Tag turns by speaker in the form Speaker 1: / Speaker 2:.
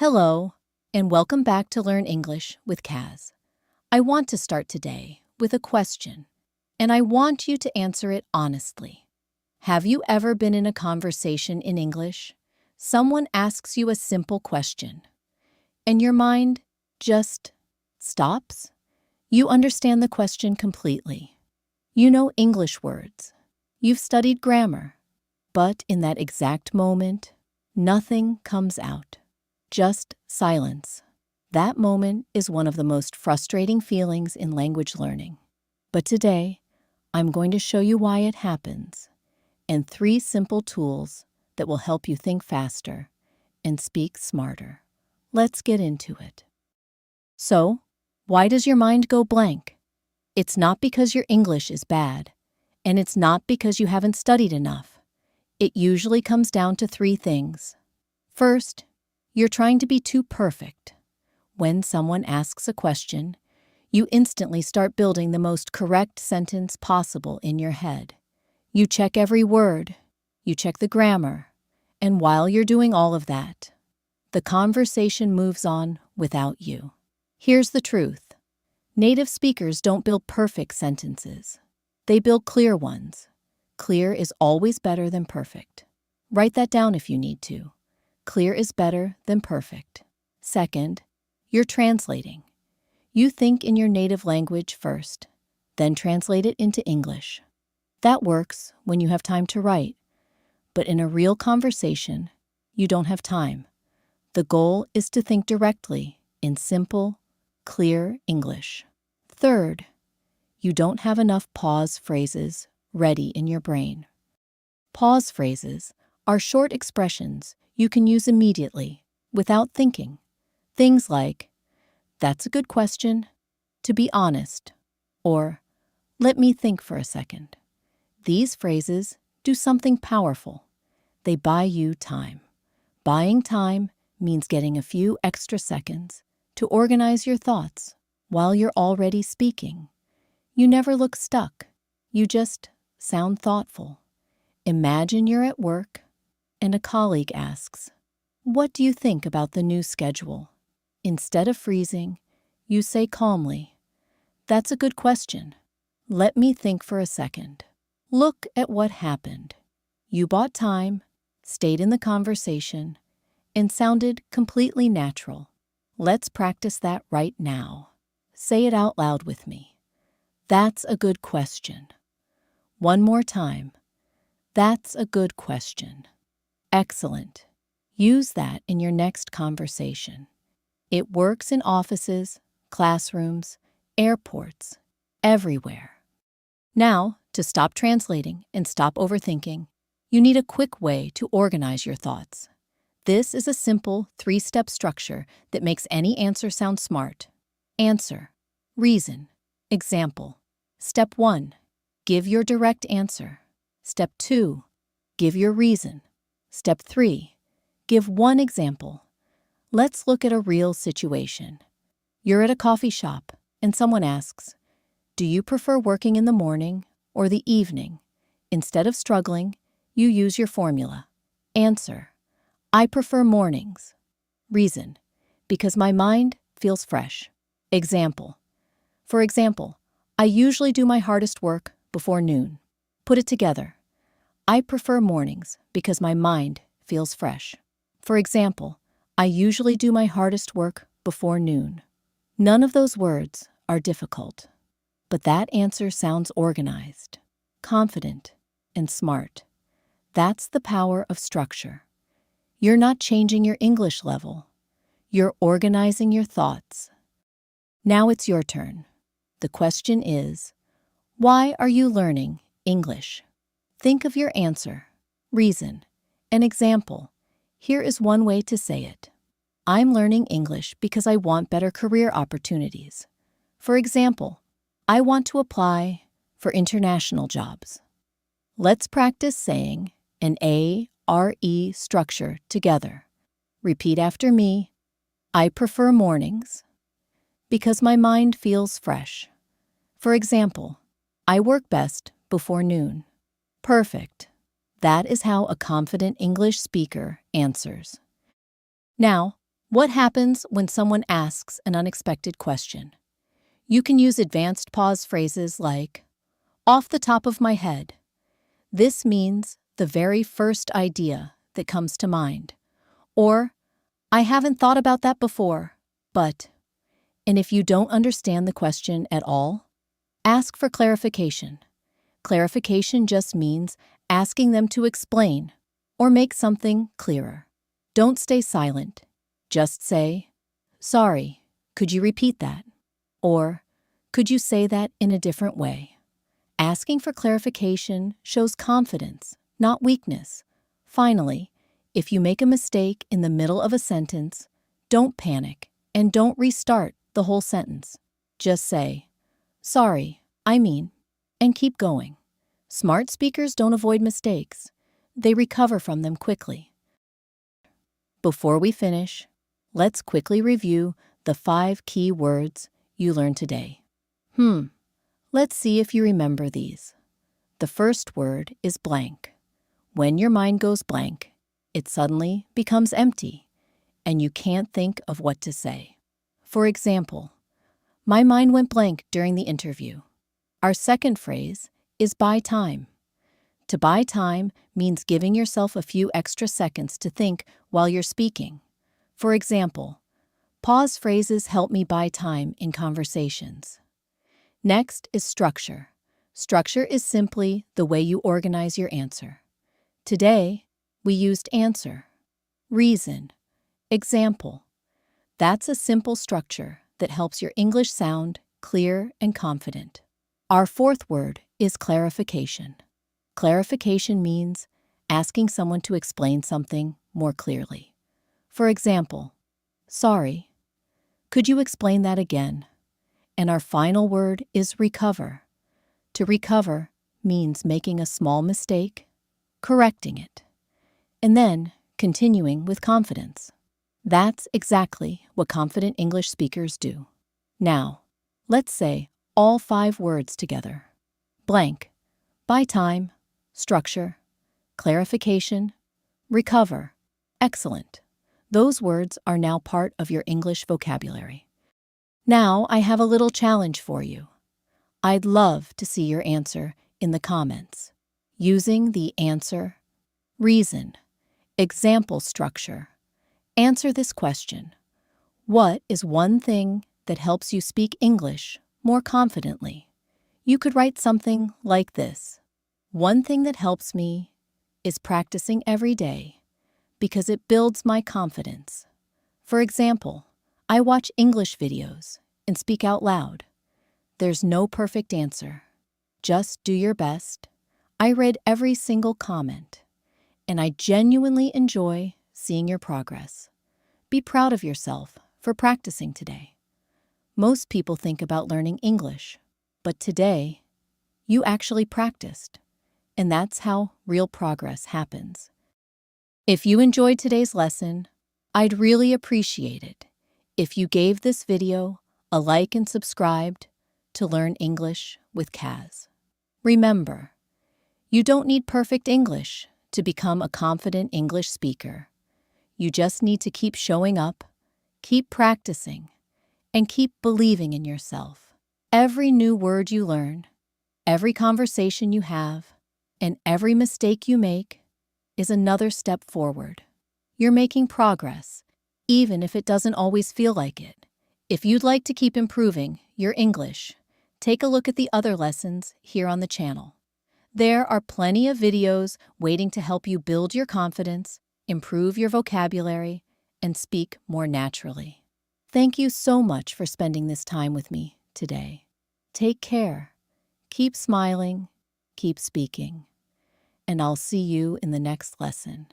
Speaker 1: Hello, and welcome back to Learn English with Kaz. I want to start today with a question, and I want you to answer it honestly. Have you ever been in a conversation in English? Someone asks you a simple question, and your mind just stops? You understand the question completely. You know English words. You've studied grammar. But in that exact moment, nothing comes out. Just silence. That moment is one of the most frustrating feelings in language learning. But today, I'm going to show you why it happens and 3 simple tools that will help you think faster and speak smarter. Let's get into it. So, why does your mind go blank? It's not because your English is bad, and it's not because you haven't studied enough. It usually comes down to 3 things. First, you're trying to be too perfect. When someone asks a question, you instantly start building the most correct sentence possible in your head. You check every word, you check the grammar, and while you're doing all of that, the conversation moves on without you. Here's the truth. Native speakers don't build perfect sentences. They build clear ones. Clear is always better than perfect. Write that down if you need to. Clear is better than perfect. Second, you're translating. You think in your native language first, then translate it into English. That works when you have time to write, but in a real conversation, you don't have time. The goal is to think directly in simple, clear English. Third, you don't have enough pause phrases ready in your brain. Pause phrases are short expressions you can use immediately, without thinking. Things like, "That's a good question," "To be honest," or "Let me think for a second." These phrases do something powerful. They buy you time. Buying time means getting a few extra seconds to organize your thoughts while you're already speaking. You never look stuck. You just sound thoughtful. Imagine you're at work and a colleague asks, "What do you think about the new schedule?" Instead of freezing, you say calmly, "That's a good question. Let me think for a second." Look at what happened. You bought time, stayed in the conversation, and sounded completely natural. Let's practice that right now. Say it out loud with me. That's a good question. One more time. That's a good question. Excellent. Use that in your next conversation. It works in offices, classrooms, airports, everywhere. Now, to stop translating and stop overthinking, you need a quick way to organize your thoughts. This is a simple 3-step structure that makes any answer sound smart. Answer, reason, example. Step 1, give your direct answer. Step 2, give your reason. Step 3, give one example. Let's look at a real situation. You're at a coffee shop and someone asks, "Do you prefer working in the morning or the evening?" Instead of struggling, you use your formula. Answer, I prefer mornings. Reason, because my mind feels fresh. Example, for example, I usually do my hardest work before noon. Put it together. I prefer mornings because my mind feels fresh. For example, I usually do my hardest work before noon. None of those words are difficult, but that answer sounds organized, confident, and smart. That's the power of structure. You're not changing your English level. You're organizing your thoughts. Now it's your turn. The question is, why are you learning English? Think of your answer, reason, and example. Here is one way to say it. I'm learning English because I want better career opportunities. For example, I want to apply for international jobs. Let's practice saying an A-R-E structure together. Repeat after me. I prefer mornings because my mind feels fresh. For example, I work best before noon. Perfect. That is how a confident English speaker answers. Now, What happens when someone asks an unexpected question? You can use advanced pause phrases like, off the top of my head. This means the very first idea that comes to mind. Or, I haven't thought about that before, but. And if you don't understand the question at all, ask for clarification. Clarification just means asking them to explain or make something clearer. Don't stay silent. Just say, sorry, could you repeat that? Or, could you say that in a different way? Asking for clarification shows confidence, not weakness. Finally, if you make a mistake in the middle of a sentence, don't panic and don't restart the whole sentence. Just say, sorry, and keep going. Smart speakers don't avoid mistakes. They recover from them quickly. Before we finish, let's quickly review the 5 key words you learned today. Let's see if you remember these. The first word is blank. When your mind goes blank, it suddenly becomes empty, and you can't think of what to say. For example, my mind went blank during the interview. Our second phrase is buy time. To buy time means giving yourself a few extra seconds to think while you're speaking. For example, pause phrases help me buy time in conversations. Next is structure. Structure is simply the way you organize your answer. Today, we used answer, reason, example. That's a simple structure that helps your English sound clear and confident. Our fourth word is clarification. Clarification means asking someone to explain something more clearly. For example, sorry, could you explain that again? And our final word is recover. To recover means making a small mistake, correcting it, and then continuing with confidence. That's exactly what confident English speakers do. Now, let's say all 5 words together. Blank, buy time, structure, clarification, recover, excellent. Those words are now part of your English vocabulary. Now I have a little challenge for you. I'd love to see your answer in the comments. Using the answer, reason, example structure, answer this question. What is one thing that helps you speak English more confidently? You could write something like this. One thing that helps me is practicing every day because it builds my confidence. For example, I watch English videos and speak out loud. There's no perfect answer. Just do your best. I read every single comment, and I genuinely enjoy seeing your progress. Be proud of yourself for practicing today. Most people think about learning English, but today, you actually practiced, and that's how real progress happens. If you enjoyed today's lesson, I'd really appreciate it if you gave this video a like and subscribed to Learn English with Kaz. Remember, you don't need perfect English to become a confident English speaker. You just need to keep showing up, keep practicing, and keep believing in yourself. Every new word you learn, every conversation you have, and every mistake you make is another step forward. You're making progress, even if it doesn't always feel like it. If you'd like to keep improving your English, take a look at the other lessons here on the channel. There are plenty of videos waiting to help you build your confidence, improve your vocabulary, and speak more naturally. Thank you so much for spending this time with me today. Take care, keep smiling, keep speaking, and I'll see you in the next lesson.